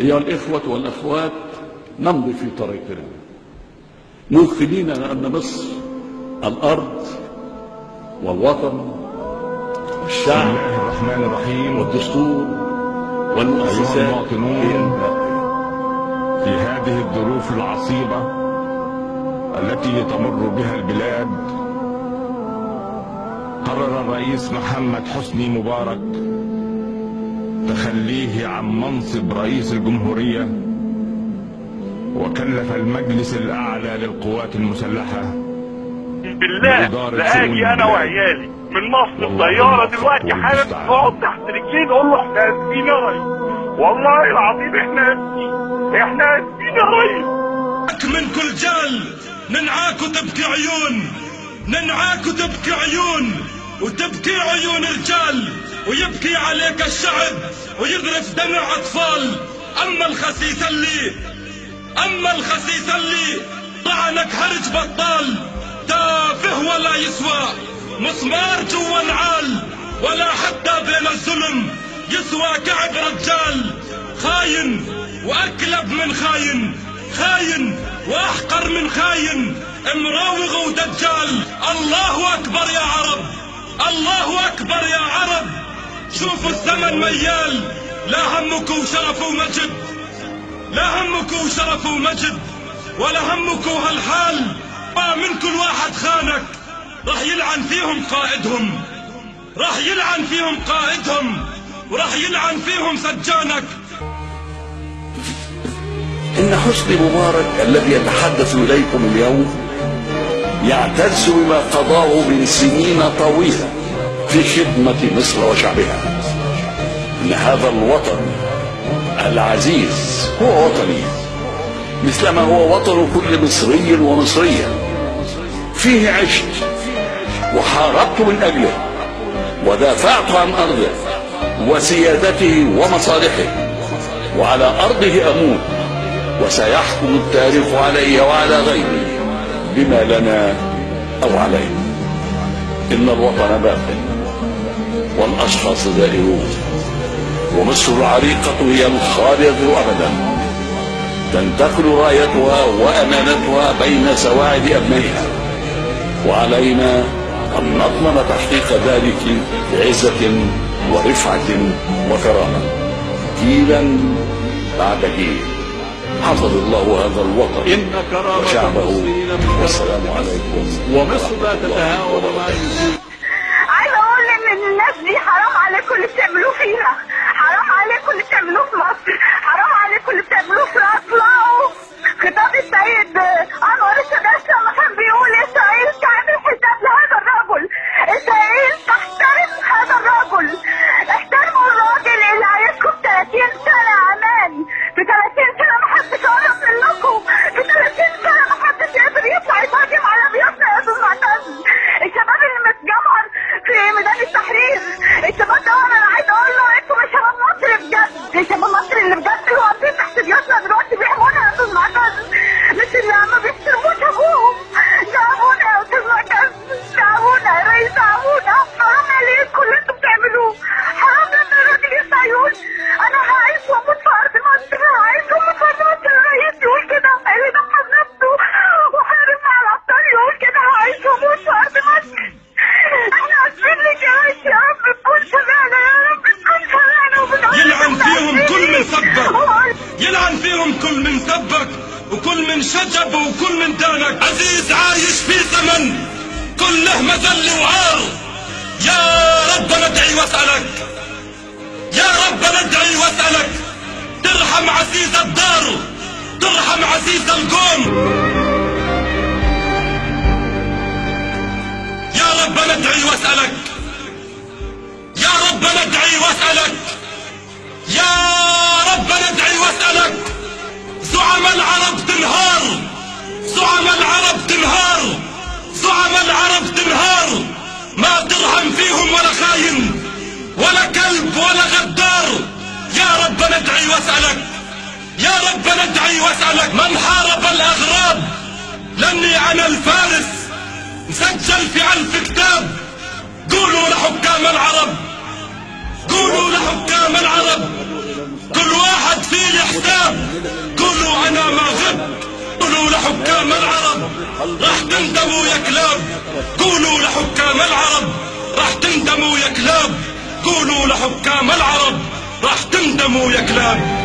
أيها الإخوة والأخوات، نمضي في طريقنا موقنين أن مصر الأرض والوطن والشعب. بسم الله الرحمن الرحيم. والدستور والمؤسسات. أيها المواطنون، في هذه الظروف العصيبة التي تمر بها البلاد، قرر الرئيس محمد حسني مبارك تخليه عن منصب رئيس الجمهورية، وكلف المجلس الأعلى للقوات المسلحة بالله لآجي أنا وعيالي من مصر الطيارة دلوقتي حالا نقعد تحت رجلين نقول له احنا آسفين يا ريس، والله العظيم احنا آسفين، احنا آسفين يا ريس. من كل جال ننعاك وتبكي عيون، ننعاك وتبكي عيون، وتبكي عيون رجال، ويبكي عليك الشعب ويذرف دمع أطفال. أما الخسيس اللي طعنك هرج بطال، تافه ولا يسوى مسمار جوا نعال، ولا حتى بين الظلم يسوى كعب رجال. خاين وأكلب من خاين، خاين وأحقر من خاين، مراوغ ودجال. الله أكبر يا عرب، الله أكبر يا عرب. شوفوا الزمن ميال، لا همك وشرف ومجد، لا همك وشرف ومجد، ولا همك هالحال. ما من كل واحد خانك راح يلعن فيهم قائدهم، راح يلعن فيهم قائدهم، وراح يلعن فيهم سجانك. إن حسني مبارك الذي يتحدث إليكم اليوم يعتز بما قضاه من سنين طويلة في خدمة مصر وشعبها. إن هذا الوطن العزيز هو وطني، مثلما هو وطن كل مصري ومصرية. فيه عشت وحاربت من أجله، ودافعت عن أرضه وسيادته ومصالحه، وعلى أرضه أموت، وسيحكم التاريخ علي وعلى غيري بما لنا أو علينا. إن الوطن باق والأشخاص زائرون، ومصر العريقة هي الخالدة أبدا، تنتقل رايتها وأمانتها بين سواعد أبنائها، وعلينا أن نضمن تحقيق ذلك بعزة ورفعة وكرامة جيلا بعد جيل. حفظ الله هذا الوطن إن كرامة وشعبه، والسلام عليكم. ومصر لا تتهاون ما يصيب. عايزه اقول ان الناس دي حرام عليكم اللي بتعملوه فينا، حرام عليكم اللي بتعملوه في مصر، حرام عليكم اللي بتعملوه في اطلعوا. خطاب السيد انور السادات لما كان بيقول اسرائيل تعمل حساب لهذا الرجل، اسرائيل تحترم هذا الرجل. احترموا الراجل اللي عايزكم 30 سنه امان، في 30 سنه ما حدش قرب منكم، في 30 سنه ما حدش قادر يطلع يهاجم على بيوتنا يا استاذ معتز. الشباب اللي متجمهر في ميدان التحرير، الشباب ده انا عايز اقول له انتوا مش شباب مصر بجد، شباب مصر اللي بجد اللي واقفين تحت بيوتنا دلوقتي بيحمونا يا استاذ معتز، مش اللي ما بيحترموش ابوهم. ده ابونا يا استاذ معتز، ده ابونا يا ريس، ده ابونا. حرام عليكم اللي انتوا بتعملوه، حرام لما الراجل يطلع يقول انا عايز واموت في ارض مصر، عايز واموت في ارض مصر. الرئيس يقول كده، اللي ضحى بنفسه وحارب مع الابطال يقول كده عايز واموت في ارض مصر. احنا عارفين لك يا ريس، يا رب تكون سمعنا، يا رب تكون سمعنا. يلعن فيهم كل من سبك، يلعن فيهم كل من سبك، وكل من شجب، وكل من دانك. عزيز عايش في زمن كله مذل وعار. يا رب ندعي واسألك، يا رب ندعي واسألك ترحم عزيز الدار، ترحم عزيز القوم. يا رب ندعي واسألك، يا رب ندعي واسألك، يا رب ندعي واسألك. زعم العرب تنهار، زعم العرب تنهار، زعم العرب تنهار. ما ترحم فيهم ولا خاين ولا كلب ولا غدار. يا رب ندعي واسألك، يا رب ندعي واسألك. من حارب الأغراب لاني أنا الفارس، مسجل في 1000 كتاب. قولوا لحكام العرب، قولوا لحكام العرب، كل واحد فيه حساب. قولوا انا ما غبت، قولوا لحكام العرب راح تندموا يا كلاب. قولوا لحكام العرب راح تندموا يا كلاب. قولوا لحكام العرب راح تندموا يا كلاب.